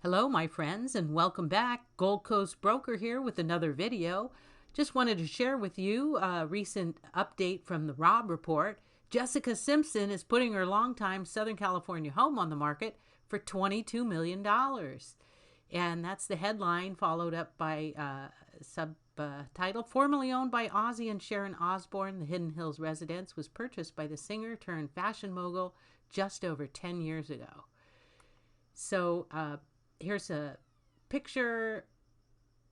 Hello, my friends, and welcome back. Gold Coast Broker here with another video. Just wanted to share with you a recent update from the Rob Report. Jessica Simpson is putting her longtime Southern California home on the market for $22 million. And that's the headline, followed up by subtitle. Formerly owned by Ozzy and Sharon Osbourne, the Hidden Hills residence was purchased by the singer turned fashion mogul just over 10 years ago. So here's a picture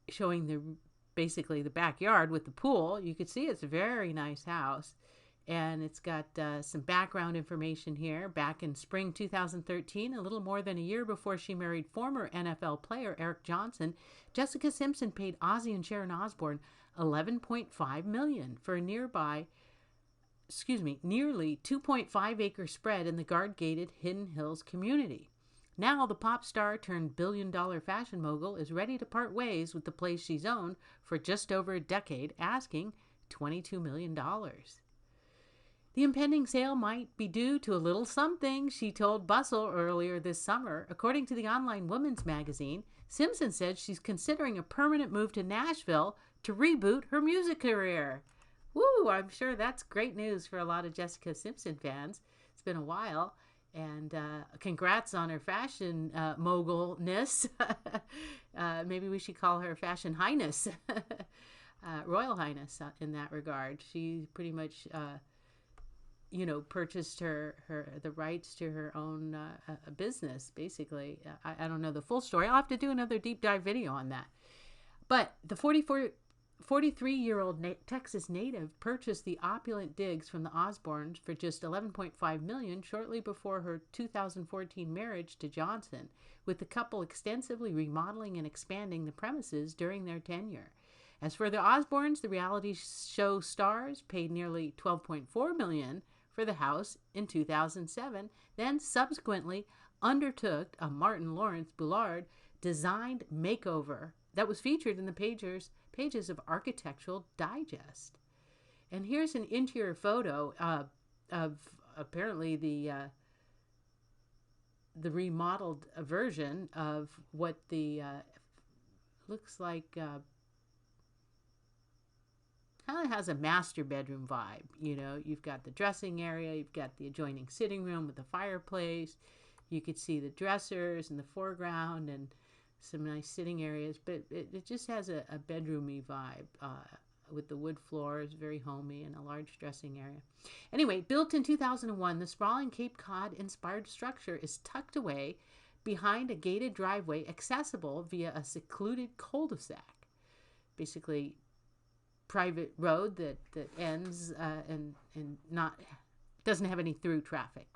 showing basically the backyard with the pool. You can see it's a very nice house, and it's got some background information here. Back in spring 2013, a little more than a year before she married former NFL player Eric Johnson, Jessica Simpson paid Ozzy and Sharon Osbourne $11.5 million for a nearly 2.5-acre spread in the guard-gated Hidden Hills community. Now the pop star turned billion-dollar fashion mogul is ready to part ways with the place she's owned for just over a decade, asking $22 million. The impending sale might be due to a little something, she told Bustle earlier this summer. According to the online women's magazine, Simpson said she's considering a permanent move to Nashville to reboot her music career. Woo, I'm sure that's great news for a lot of Jessica Simpson fans. It's been a while. And congrats on her fashion mogulness. Maybe we should call her Fashion Highness, Royal Highness in that regard. She pretty much, purchased the rights to her own business, basically. I don't know the full story. I'll have to do another deep dive video on that. But the 43-year-old Texas native purchased the opulent digs from the Osbournes for just $11.5 million shortly before her 2014 marriage to Johnson, with the couple extensively remodeling and expanding the premises during their tenure. As for the Osbournes, the reality show stars paid nearly $12.4 million for the house in 2007, then subsequently undertook a Martin Lawrence Bullard designed makeover that was featured in the pages of Architectural Digest. And here's an interior photo of apparently the remodeled version of what the looks like. Kind of has a master bedroom vibe. You've got the dressing area, you've got the adjoining sitting room with the fireplace. You could see the dressers in the foreground and some nice sitting areas, but it just has a bedroomy vibe with the wood floors, very homey, and a large dressing area. Anyway, built in 2001, the sprawling Cape Cod-inspired structure is tucked away behind a gated driveway accessible via a secluded cul-de-sac, basically private road that ends and not doesn't have any through traffic,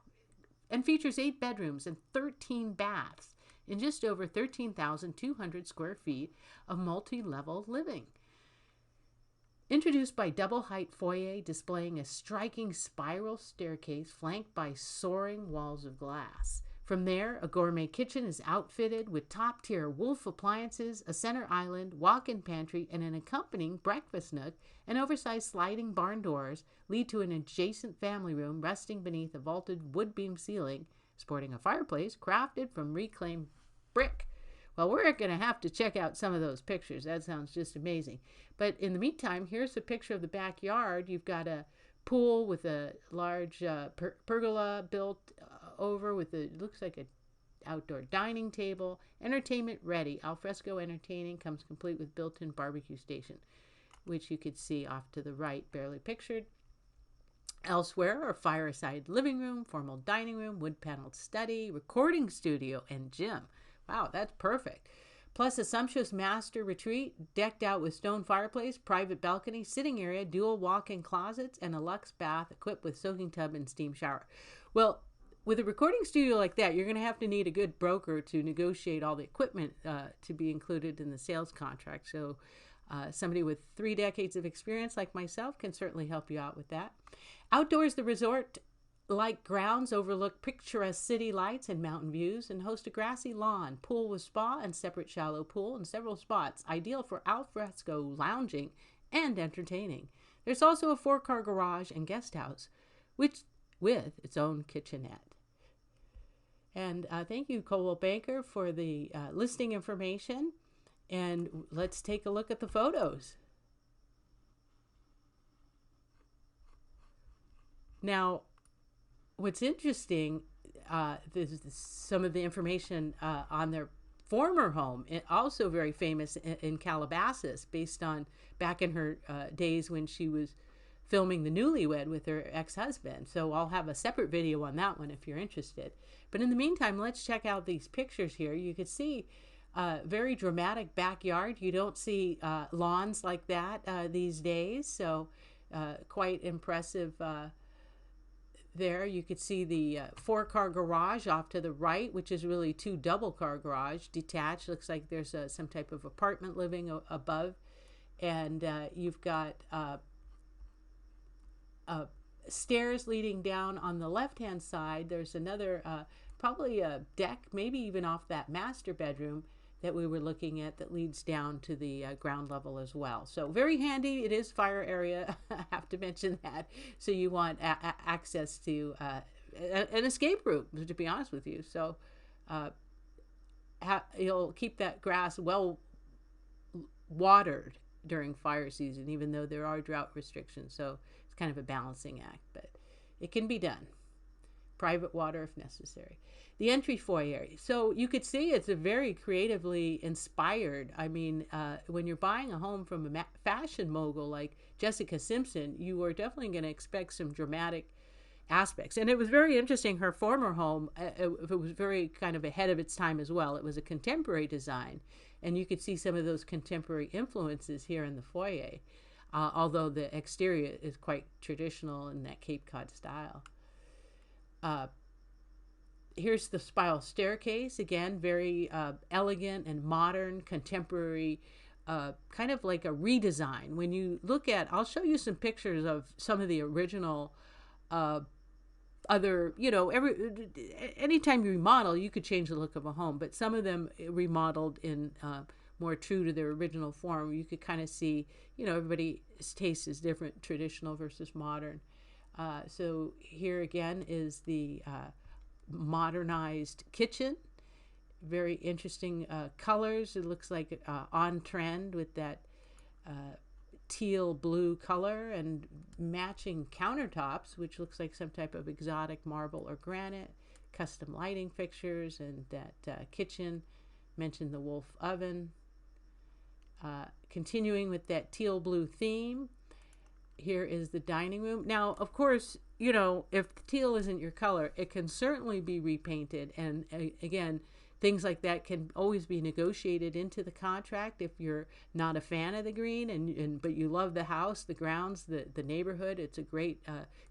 and features 8 bedrooms and 13 baths in just over 13,200 square feet of multi-level living. Introduced by double-height foyer displaying a striking spiral staircase flanked by soaring walls of glass. From there, a gourmet kitchen is outfitted with top-tier Wolf appliances, a center island, walk-in pantry, and an accompanying breakfast nook, and oversized sliding barn doors lead to an adjacent family room resting beneath a vaulted wood beam ceiling, sporting a fireplace crafted from reclaimed brick. Well, we're going to have to check out some of those pictures. That sounds just amazing. But in the meantime, here's a picture of the backyard. You've got a pool with a large pergola built over with looks like a outdoor dining table. Entertainment ready. Alfresco entertaining comes complete with built-in barbecue station, which you could see off to the right, barely pictured. Elsewhere are fireside living room, formal dining room, wood-paneled study, recording studio, and gym. Wow, that's perfect. Plus a sumptuous master retreat decked out with stone fireplace, private balcony, sitting area, dual walk-in closets, and a luxe bath equipped with soaking tub and steam shower. Well, with a recording studio like that, you're going to have to need a good broker to negotiate all the equipment to be included in the sales contract. So somebody with 3 decades of experience like myself can certainly help you out with that. Outdoors, the resort-like grounds overlook picturesque city lights and mountain views and host a grassy lawn, pool with spa and separate shallow pool in several spots, ideal for alfresco lounging and entertaining. There's also a 4-car garage and guest house, which with its own kitchenette. And thank you, Coldwell Banker, for the listing information. And let's take a look at the photos. Now, what's interesting, is some of the information on their former home, also very famous in Calabasas, based on back in her days when she was filming The Newlywed with her ex-husband. So I'll have a separate video on that one if you're interested. But in the meantime, let's check out these pictures here. You can see very dramatic backyard. You don't see lawns like that these days, so quite impressive. There you could see the 4-car garage off to the right, which is really 2 double-car garage detached. Looks like there's some type of apartment living above. And you've got stairs leading down on the left-hand side. There's another, probably a deck, maybe even off that master bedroom that we were looking at, that leads down to the ground level as well. So very handy. It is fire area. I have to mention that. So you want access to an escape route, to be honest with you. So you'll keep that grass well watered during fire season, even though there are drought restrictions. So it's kind of a balancing act, but it can be done. Private water if necessary. The entry foyer. So you could see it's a very creatively inspired. I mean, when you're buying a home from a fashion mogul like Jessica Simpson, you are definitely going to expect some dramatic aspects. And it was very interesting. Her former home, it was very kind of ahead of its time as well. It was a contemporary design, and you could see some of those contemporary influences here in the foyer, although the exterior is quite traditional in that Cape Cod style. Here's the spiral staircase, again, very elegant and modern, contemporary, kind of like a redesign. When you look at, I'll show you some pictures of some of the original other, anytime you remodel, you could change the look of a home, but some of them remodeled in more true to their original form. You could kind of see, everybody's taste is different, traditional versus modern. So here again is the modernized kitchen. Very interesting colors. It looks like on trend with that teal blue color, and matching countertops, which looks like some type of exotic marble or granite. Custom lighting fixtures, and that kitchen. Mentioned the Wolf oven. Continuing with that teal blue theme. Here is the dining room. Now, of course, if the teal isn't your color, it can certainly be repainted. And again, things like that can always be negotiated into the contract if you're not a fan of the green, but you love the house, the grounds, the neighborhood. It's a great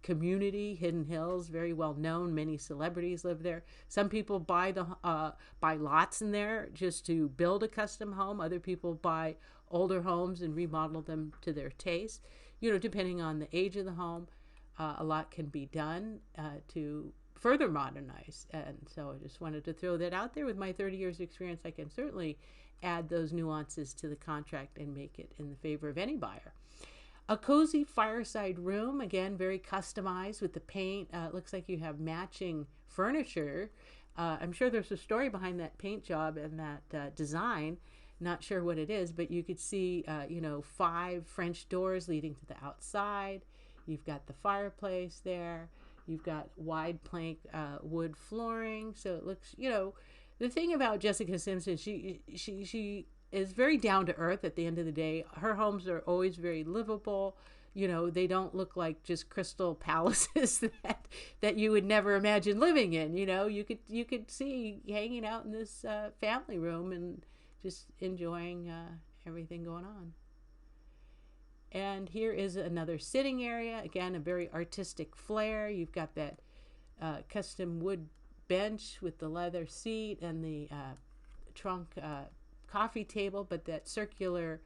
community. Hidden Hills, very well known. Many celebrities live there. Some people buy lots in there just to build a custom home. Other people buy older homes and remodel them to their taste. Depending on the age of the home, a lot can be done to further modernize. And so I just wanted to throw that out there. With my 30 years of experience, I can certainly add those nuances to the contract and make it in the favor of any buyer. A cozy fireside room, again, very customized with the paint. Looks like you have matching furniture. I'm sure there's a story behind that paint job and that design. Not sure what it is, but you could see, 5 French doors leading to the outside. You've got the fireplace there. You've got wide plank wood flooring. So it looks, the thing about Jessica Simpson, she is very down to earth at the end of the day. Her homes are always very livable. They don't look like just crystal palaces that you would never imagine living in. You could see hanging out in this family room and just enjoying everything going on. And here is another sitting area. Again, a very artistic flair. You've got that custom wood bench with the leather seat and the trunk coffee table, but that circular,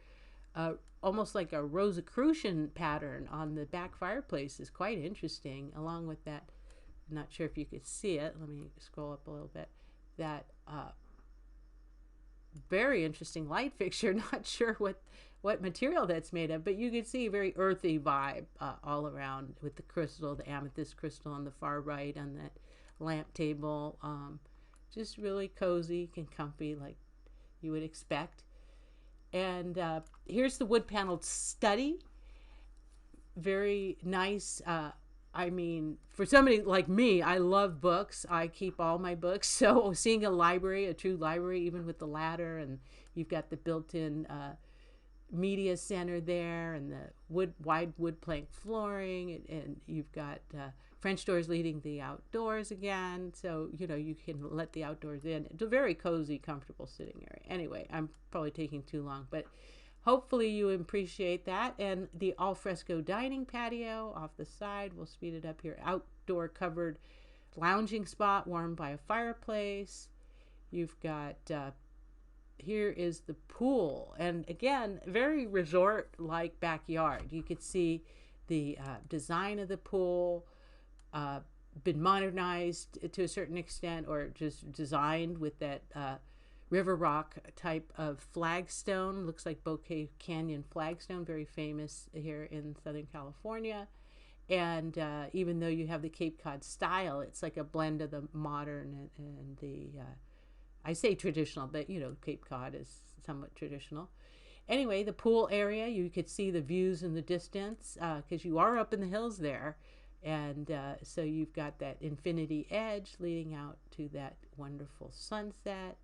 almost like a Rosicrucian pattern on the back fireplace is quite interesting, along with that, I'm not sure if you could see it. Let me scroll up a little bit. That very interesting light fixture. Not sure what material that's made of, but you could see a very earthy vibe all around, with the crystal, the amethyst crystal on the far right, on that lamp table. just really cozy and comfy, like you would expect. And here's the wood paneled study. Very nice. I mean, for somebody like me, I love books. I keep all my books. So seeing a library, a true library, even with the ladder, and you've got the built-in media center there, and the wide wood plank flooring, and you've got French doors leading the outdoors again. So you can let the outdoors in. It's a very cozy, comfortable sitting area. Anyway, I'm probably taking too long, but hopefully you appreciate that. And the al fresco dining patio off the side, we'll speed it up here. Outdoor covered lounging spot warmed by a fireplace. You've got here is the pool, and again, very resort like backyard. You could see the design of the pool, been modernized to a certain extent, or just designed with that river rock type of flagstone. Looks like Bouquet Canyon flagstone, very famous here in Southern California. And even though you have the Cape Cod style, it's like a blend of the modern and the I say traditional, but Cape Cod is somewhat traditional. Anyway, the pool area, you could see the views in the distance because you are up in the hills there. And so you've got that infinity edge leading out to that wonderful sunset.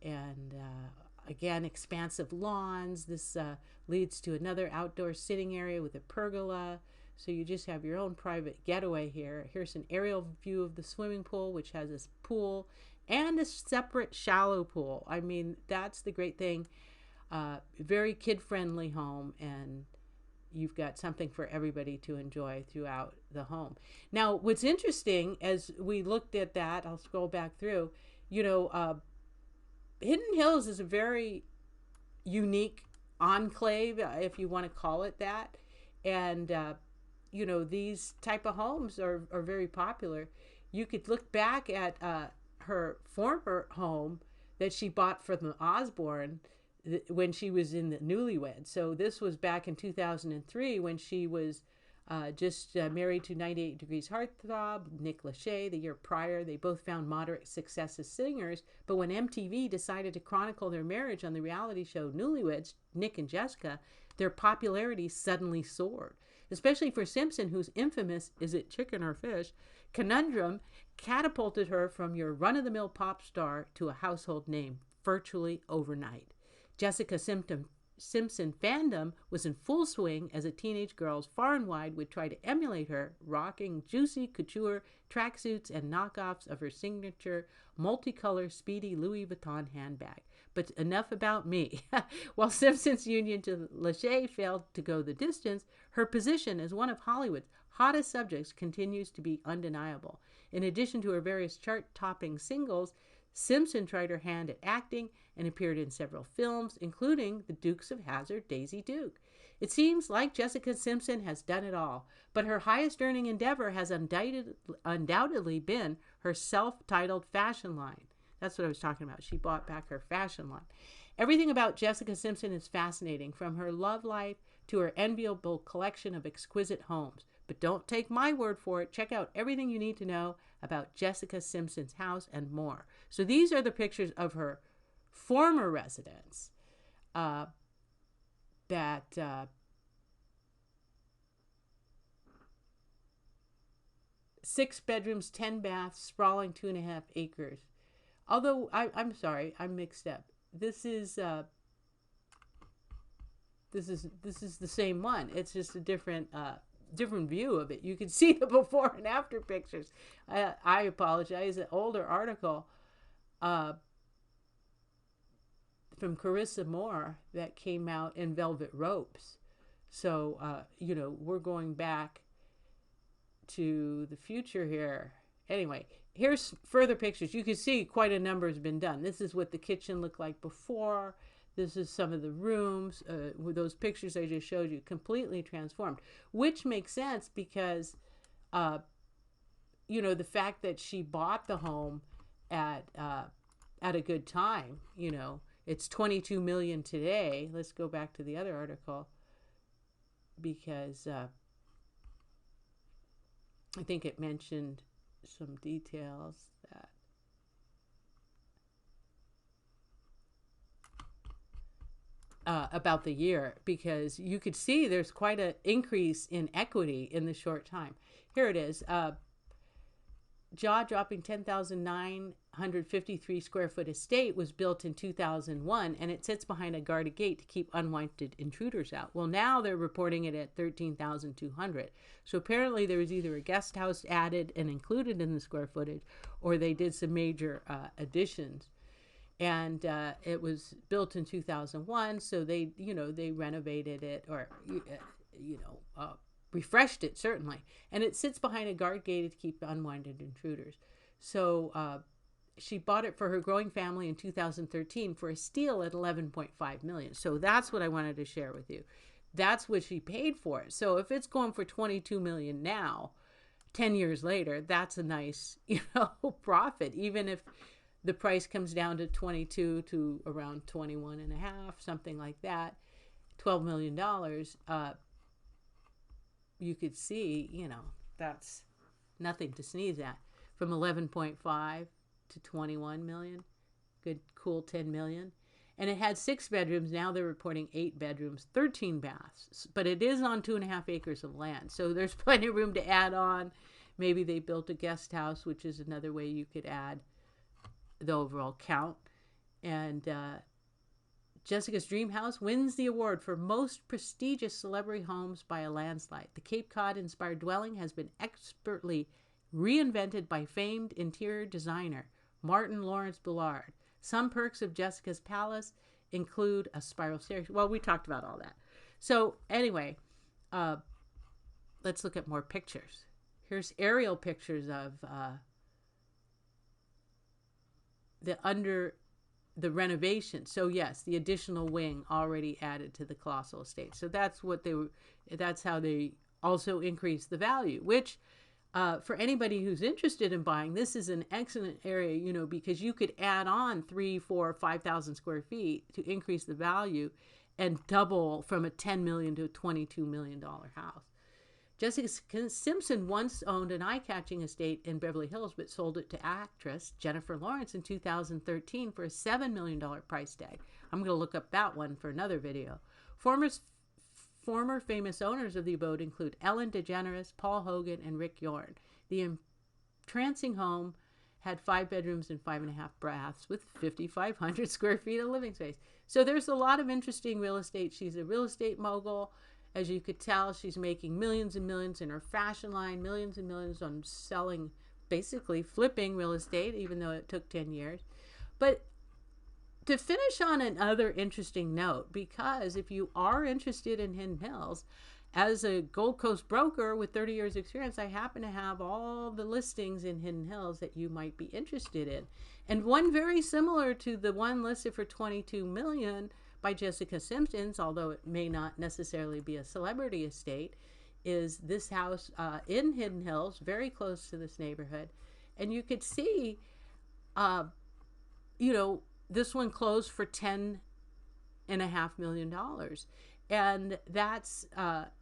And again, expansive lawns. This leads to another outdoor sitting area with a pergola. So you just have your own private getaway here. Here's an aerial view of the swimming pool, which has this pool and a separate shallow pool. I mean, that's the great thing. Very kid-friendly home, and you've got something for everybody to enjoy throughout the home. Now, what's interesting, as we looked at that, I'll scroll back through, Hidden Hills is a very unique enclave, if you want to call it that. And, these type of homes are very popular. You could look back at her former home that she bought from the Osborne when she was in the Newlyweds. So this was back in 2003 when she was just married to 98 Degrees heartthrob Nick Lachey. The year prior, they both found moderate success as singers, but when MTV decided to chronicle their marriage on the reality show Newlyweds, Nick and Jessica, their popularity suddenly soared. Especially for Simpson, whose infamous "is it chicken or fish" conundrum catapulted her from your run-of-the-mill pop star to a household name virtually overnight. Jessica Simpson fandom was in full swing as a teenage girls far and wide would try to emulate her, rocking juicy couture tracksuits and knockoffs of her signature multicolor Speedy Louis Vuitton handbag. But enough about me. While Simpson's union to Lachey failed to go the distance, her position as one of Hollywood's hottest subjects continues to be undeniable. In addition to her various chart-topping singles, Simpson tried her hand at acting and appeared in several films, including The Dukes of Hazzard, Daisy Duke. It seems like Jessica Simpson has done it all, but her highest earning endeavor has undoubtedly been her self-titled fashion line. That's what I was talking about. She bought back her fashion line. Everything about Jessica Simpson is fascinating, from her love life to her enviable collection of exquisite homes. But don't take my word for it. Check out everything you need to know about Jessica Simpson's house and more. So these are the pictures of her former residence that 6 bedrooms, 10 baths, sprawling 2.5 acres. Although I'm sorry, I'm mixed up. This is the same one. It's just a different view of it. You can see the before and after pictures. I apologize. An older article from Carissa Moore that came out in Velvet Ropes. So we're going back to the future here. Anyway, here's further pictures. You can see quite a number has been done. This is what the kitchen looked like before. This is some of the rooms. With those pictures I just showed you, completely transformed, which makes sense because, the fact that she bought the home at a good time. It's $22 million today. Let's go back to the other article because I think it mentioned some details that about the year, because you could see there's quite an increase in equity in the short time. Here it is. Jaw-dropping 10,953 square foot estate was built in 2001, and it sits behind a guarded gate to keep unwanted intruders out. Well, now they're reporting it at 13,200. So apparently there was either a guest house added and included in the square footage, or they did some major additions. And it was built in 2001, so they renovated it, or refreshed it, certainly. And it sits behind a guard gate to keep unwanted intruders. So she bought it for her growing family in 2013 for a steal at $11.5 million. So that's what I wanted to share with you. That's what she paid for it. So if it's going for $22 million now, 10 years later, that's a nice, profit. Even if the price comes down to 22 to around 21 and a half, something like that, $12 million, you could see, that's nothing to sneeze at. From 11.5 to 21 million, good, cool 10 million. And it had 6 bedrooms. Now they're reporting 8 bedrooms, 13 baths, but it is on 2.5 acres of land. So there's plenty of room to add on. Maybe they built a guest house, which is another way you could add the overall count. And Jessica's dream house wins the award for most prestigious celebrity homes by a landslide. The Cape Cod-inspired dwelling has been expertly reinvented by famed interior designer Martin Lawrence Bullard. Some perks of Jessica's palace include a spiral staircase. Well, we talked about all that. So anyway, let's look at more pictures. Here's aerial pictures of the renovation. So yes, the additional wing already added to the colossal estate. So that's how they also increased the value, which for anybody who's interested in buying, this is an excellent area, because you could add on 3, 4, 5,000 square feet to increase the value and double from a $10 million to a $22 million house. Jessica Simpson once owned an eye-catching estate in Beverly Hills, but sold it to actress Jennifer Lawrence in 2013 for a $7 million price tag. I'm going to look up that one for another video. Former famous owners of the abode include Ellen DeGeneres, Paul Hogan, and Rick Yorn. The entrancing home had 5 bedrooms and 5.5 baths with 5,500 square feet of living space. So there's a lot of interesting real estate. She's a real estate mogul. As you could tell, she's making millions and millions in her fashion line, millions and millions on selling, basically flipping real estate, even though it took 10 years. But to finish on another interesting note, because if you are interested in Hidden Hills, as a Gold Coast broker with 30 years experience, I happen to have all the listings in Hidden Hills that you might be interested in. And one very similar to the one listed for $22 million by Jessica Simpson, although it may not necessarily be a celebrity estate, is this house in Hidden Hills, very close to this neighborhood. And you could see, this one closed for $10.5 million. And that's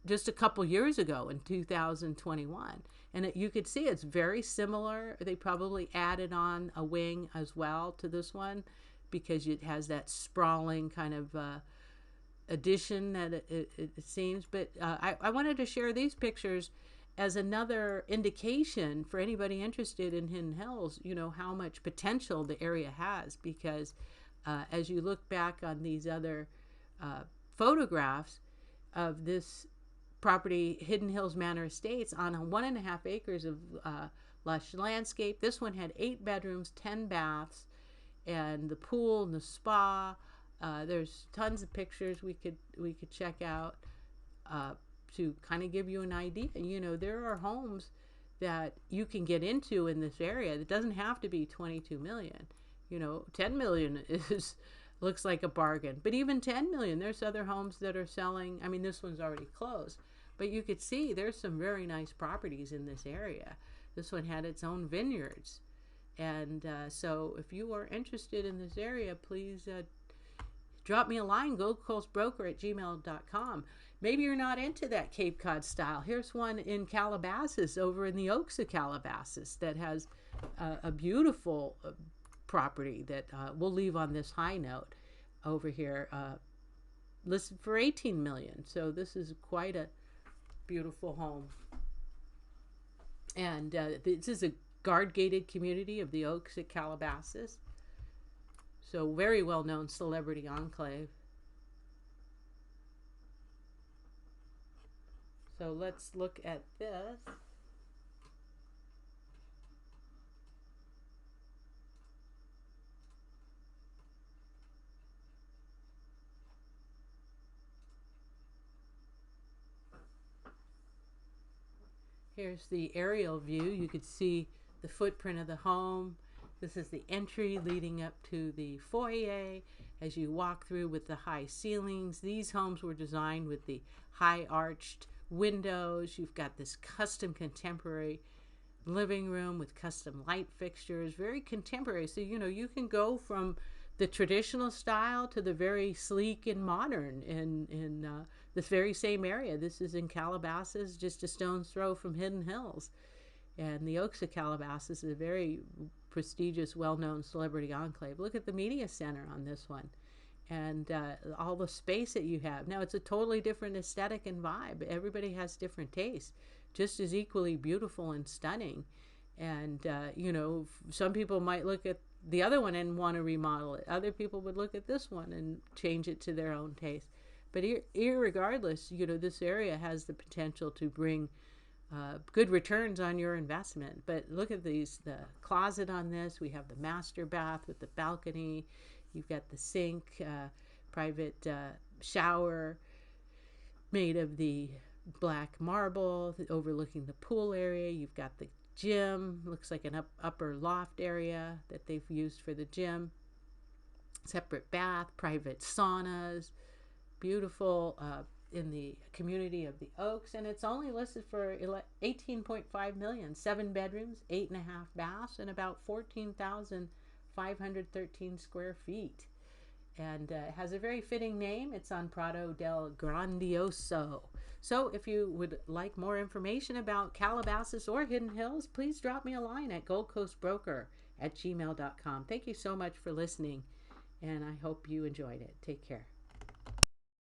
just a couple years ago in 2021. And you could see it's very similar. They probably added on a wing as well to this one, because it has that sprawling kind of addition that it seems. But I wanted to share these pictures as another indication for anybody interested in Hidden Hills, how much potential the area has. Because as you look back on these other photographs of this property, Hidden Hills Manor Estates, on 1.5 acres of lush landscape. This one had 8 bedrooms, 10 baths, and the pool and the spa. There's tons of pictures we could check out to kind of give you an idea. There are homes that you can get into in this area. It doesn't have to be 22 million. 10 million looks like a bargain. But even 10 million, there's other homes that are selling. I mean, this one's already closed, but you could see there's some very nice properties in this area. This one had its own vineyards. And so if you are interested in this area, please drop me a line, goldcoastbroker@gmail.com. Maybe you're not into that Cape Cod style. Here's one in Calabasas, over in the Oaks of Calabasas, that has a beautiful property that we'll leave on this high note over here. listed for 18 million. So this is quite a beautiful home. And this is a guard-gated community of the Oaks at Calabasas. So very well-known celebrity enclave. So let's look at this. Here's the aerial view. You could see the footprint of the home. This is the entry leading up to the foyer as you walk through with the high ceilings. These homes were designed with the high arched windows. You've got this custom contemporary living room with custom light fixtures, very contemporary. So, you know, you can go from the traditional style to the very sleek and modern in this very same area. This is in Calabasas, just a stone's throw from Hidden Hills. And the Oaks of Calabasas is a very prestigious, well-known celebrity enclave. Look at the media center on this one, and all the space that you have. Now, it's a totally different aesthetic and vibe. Everybody has different tastes, just as equally beautiful and stunning. And, you know, some people might look at the other one and want to remodel it. Other people would look at this one and change it to their own taste. But irregardless, you know, this area has the potential to bring good returns on your investment. But look at these, the closet on this. We have the master bath with the balcony. You've got the sink, private shower made of the black marble overlooking the pool area. You've got the gym, looks like an upper loft area that they've used for the gym. Separate bath, private saunas, beautiful in the community of the Oaks, and it's only listed for 18.5 million. 7 bedrooms, 8.5 baths, and about 14,513 square feet. And it has a very fitting name. It's on Prado del Grandioso. So if you would like more information about Calabasas or Hidden Hills, please drop me a line at goldcoastbroker@gmail.com. Thank you so much for listening, and I hope you enjoyed it. Take care.